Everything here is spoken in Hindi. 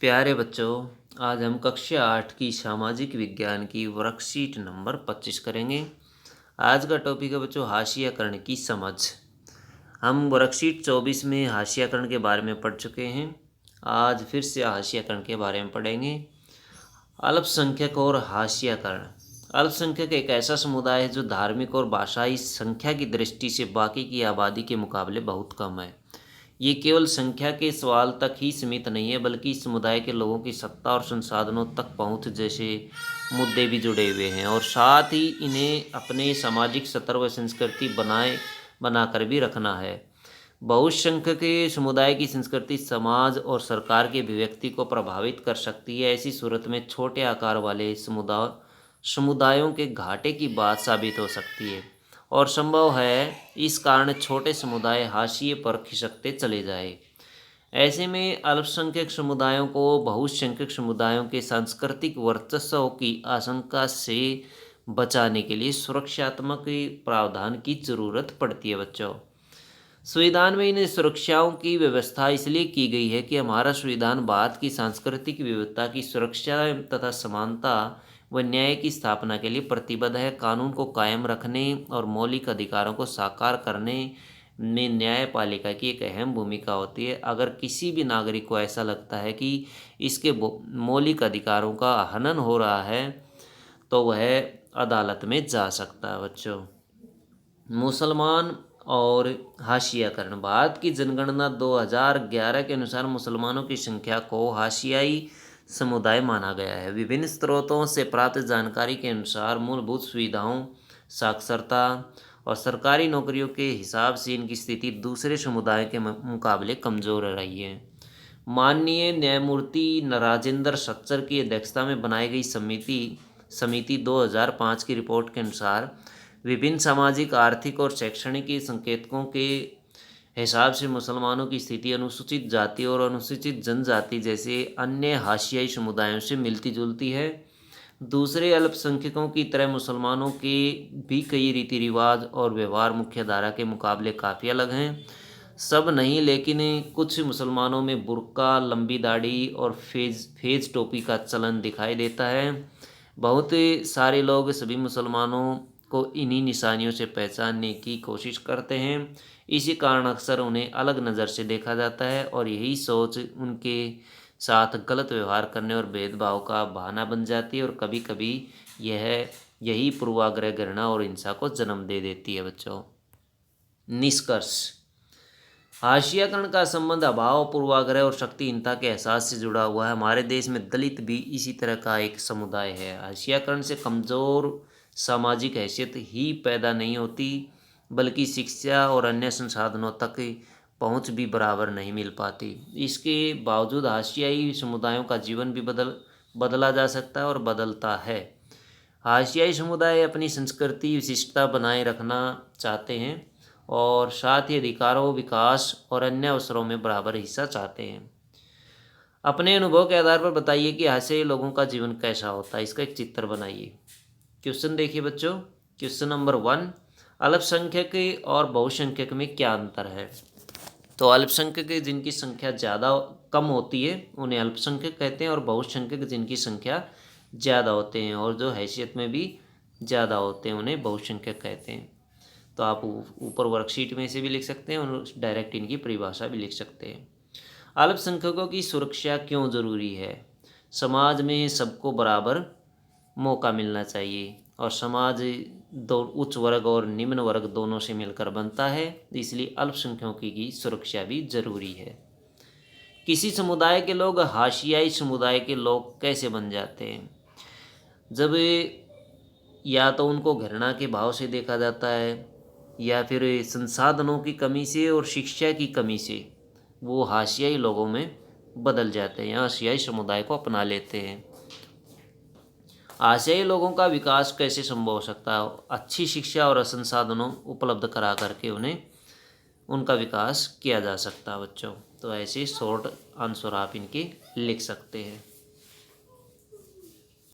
प्यारे बच्चों, आज हम कक्षा 8 की सामाजिक विज्ञान की वर्कशीट नंबर 25 करेंगे। आज का टॉपिक है बच्चों हाशियाकरण की समझ। हम वर्कशीट 24 में हाशियाकरण के बारे में पढ़ चुके हैं। आज फिर से हाशियाकरण के बारे में पढ़ेंगे। अल्पसंख्यक और हाशियाकरण। अल्पसंख्यक एक ऐसा समुदाय है जो धार्मिक और भाषाई संख्या की दृष्टि से बाकी की आबादी के मुकाबले बहुत कम है। ये केवल संख्या के सवाल तक ही सीमित नहीं है, बल्कि इस समुदाय के लोगों की सत्ता और संसाधनों तक पहुंच जैसे मुद्दे भी जुड़े हुए हैं, और साथ ही इन्हें अपने सामाजिक स्तर व संस्कृति बनाकर भी रखना है। बहुसंख्यक समुदाय की संस्कृति समाज और सरकार के अभिव्यक्ति को प्रभावित कर सकती है। ऐसी सूरत में छोटे आकार वाले समुदायों के घाटे की बात साबित हो सकती है, और संभव है इस कारण छोटे समुदाय हाशिए पर खिसकते चले जाए। ऐसे में अल्पसंख्यक समुदायों को बहुसंख्यक समुदायों के सांस्कृतिक वर्चस्व की आशंका से बचाने के लिए सुरक्षात्मक प्रावधान की जरूरत पड़ती है बच्चों। संविधान में इन सुरक्षाओं की व्यवस्था इसलिए की गई है कि हमारा संविधान भारत की सांस्कृतिक विविधता की सुरक्षा तथा समानता व न्याय की स्थापना के लिए प्रतिबद्ध है। कानून को कायम रखने और मौलिक अधिकारों को साकार करने में न्यायपालिका की एक अहम भूमिका होती है। अगर किसी भी नागरिक को ऐसा लगता है कि इसके मौलिक अधिकारों का हनन हो रहा है, तो वह अदालत में जा सकता है बच्चों। मुसलमान और हाशियाकरण। भारत की जनगणना 2011 के अनुसार मुसलमानों की संख्या को हाशियाई समुदाय माना गया है। विभिन्न स्रोतों से प्राप्त जानकारी के अनुसार मूलभूत सुविधाओं, साक्षरता और सरकारी नौकरियों के हिसाब से इनकी स्थिति दूसरे समुदायों के मुकाबले कमज़ोर रही है। माननीय न्यायमूर्ति राजेंद्र सच्चर की अध्यक्षता में बनाई गई समिति 2005 की रिपोर्ट के अनुसार विभिन्न सामाजिक, आर्थिक और शैक्षणिक संकेतकों के हिसाब से मुसलमानों की स्थिति अनुसूचित जाति और अनुसूचित जनजाति जैसे अन्य हाशियाई समुदायों से मिलती जुलती है। दूसरे अल्पसंख्यकों की तरह मुसलमानों के भी कई रीति रिवाज और व्यवहार मुख्यधारा के मुकाबले काफ़ी अलग हैं। सब नहीं, लेकिन कुछ मुसलमानों में बुर्का, लंबी दाढ़ी और फेज टोपी का चलन दिखाई देता है। बहुत सारे लोग सभी मुसलमानों को इन्हीं निशानियों से पहचानने की कोशिश करते हैं। इसी कारण अक्सर उन्हें अलग नज़र से देखा जाता है, और यही सोच उनके साथ गलत व्यवहार करने और भेदभाव का बहाना बन जाती है, और कभी कभी यही पूर्वाग्रह, घृणा और हिंसा को जन्म दे देती है बच्चों। निष्कर्ष। हाशियाकरण का संबंध अभाव, पूर्वाग्रह और शक्तिहीनता के एहसास से जुड़ा हुआ है। हमारे देश में दलित भी इसी तरह का एक समुदाय है। हाशियाकरण से कमज़ोर सामाजिक हैसियत ही पैदा नहीं होती, बल्कि शिक्षा और अन्य संसाधनों तक पहुंच भी बराबर नहीं मिल पाती। इसके बावजूद हाशियाई समुदायों का जीवन भी बदला जा सकता है और बदलता है। हाशियाई समुदाय अपनी संस्कृति विशिष्टता बनाए रखना चाहते हैं, और साथ ही अधिकारों, विकास और अन्य अवसरों में बराबर हिस्सा चाहते हैं। अपने अनुभव के आधार पर बताइए कि हाशियाई लोगों का जीवन कैसा होता है। इसका एक चित्र बनाइए। क्वेश्चन देखिए बच्चों। क्वेश्चन नंबर 1, अल्पसंख्यक और बहुसंख्यक में क्या अंतर है। तो अल्पसंख्यक जिनकी संख्या ज़्यादा कम होती है उन्हें अल्पसंख्यक कहते हैं, और बहुसंख्यक जिनकी संख्या ज़्यादा होते हैं और जो हैसियत में भी ज़्यादा होते हैं उन्हें बहुसंख्यक कहते हैं। तो आप ऊपर वर्कशीट में से भी लिख सकते हैं और डायरेक्ट इनकी परिभाषा भी लिख सकते हैं। अल्पसंख्यकों की सुरक्षा क्यों ज़रूरी है। समाज में सबको बराबर मौका मिलना चाहिए, और समाज दो उच्च वर्ग और निम्न वर्ग दोनों से मिलकर बनता है, इसलिए अल्पसंख्यकों की सुरक्षा भी जरूरी है। किसी समुदाय के लोग हाशियाई समुदाय के लोग कैसे बन जाते हैं। जब या तो उनको घृणा के भाव से देखा जाता है, या फिर संसाधनों की कमी से और शिक्षा की कमी से वो हाशियाई लोगों में बदल जाते हैं, हाशियाई समुदाय को अपना लेते हैं। हाशियाई लोगों का विकास कैसे संभव हो सकता है। अच्छी शिक्षा और संसाधनों उपलब्ध करा करके उन्हें उनका विकास किया जा सकता है बच्चों। तो ऐसे शॉर्ट आंसर आप इनके लिख सकते हैं।